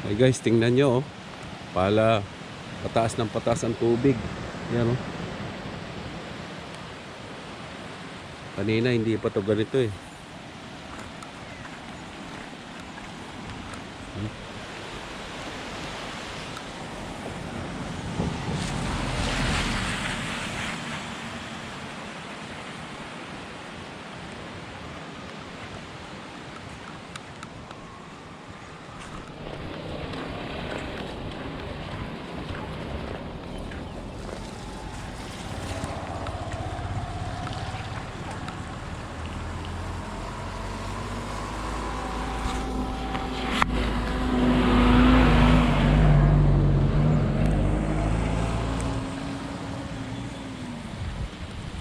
Ay guys, tingnan nyo oh. Pala pataas ng pataas ang tubig. Yan oh. Kanina hindi pa to ganito eh.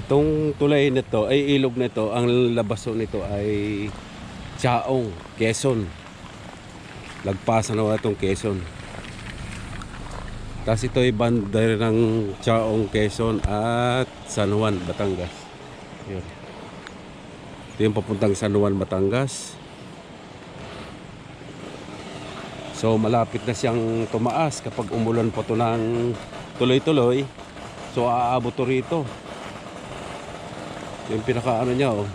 Itong tulay nito ay ilog nito, ang labaso nito ay Chaong, Quezon. Lagpasan na itong Quezon. Tapos ito ay bandar ng Chaong, Quezon at San Juan, Batangas. Yun. Ito yung papuntang San Juan, Batangas. So malapit na siyang tumaas kapag umulan po ito ng tuloy-tuloy. So aabot to rito. Yung pinakaano niya oh.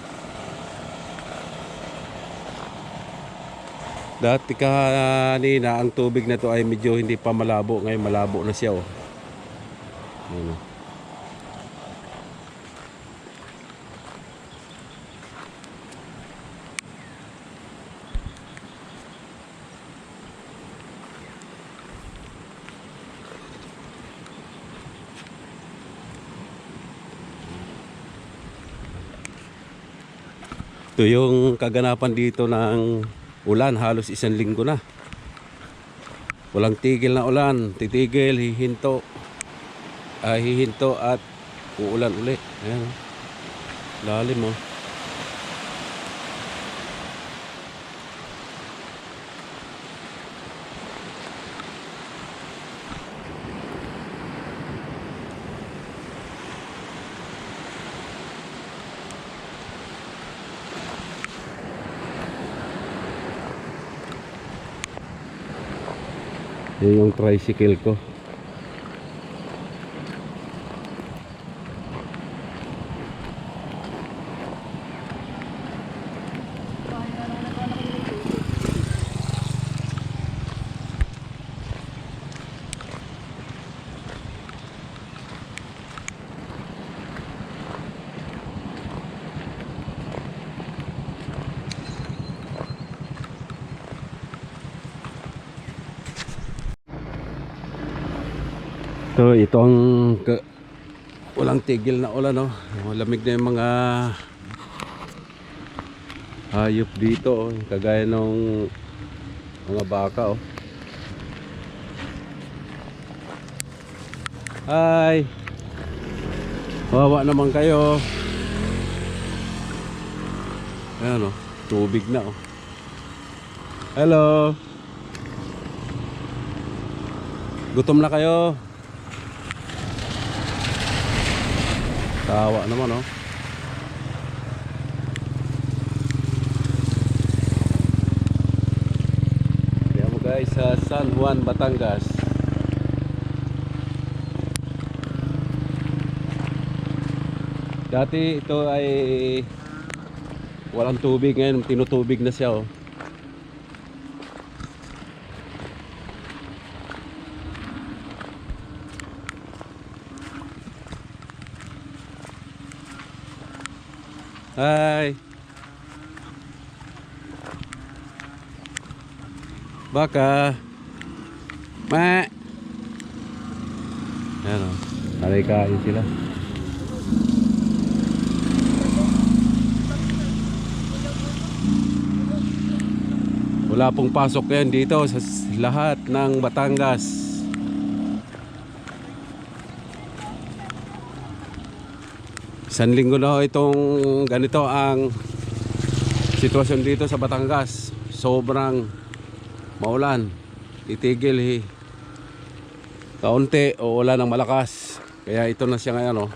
Dati kanina ang tubig na to ay medyo hindi pa malabo. Ngayon malabo na siya oh. Ayan, oh. Ito yung kaganapan dito ng ulan, halos isang linggo na. Walang tigil na ulan, titigil, hihinto. Hihinto at uulan uli. Ayan, lalim oh. Yan yung tricycle ko. So ito ang walang tigil na ulan oh. Lamig na yung mga hayop dito oh. Kagaya ng mga baka oh. Hi, wawa naman kayo. Ayan oh, tubig na oh. Hello, gutom na kayo? Tawa naman oh. Kaya mo guys sa San Juan, Batangas. Dati ito ay walang tubig, ngayon tinutubig na siya oh. Hi. Baka. Ma. Ayan o. Naray kain sila. Wala pong pasok yan dito sa lahat ng Batangas. Isang linggo na itong ganito ang sitwasyon dito sa Batangas. Sobrang maulan. Titigil kaunti o wala ng malakas. Kaya ito na siya ngayon oh.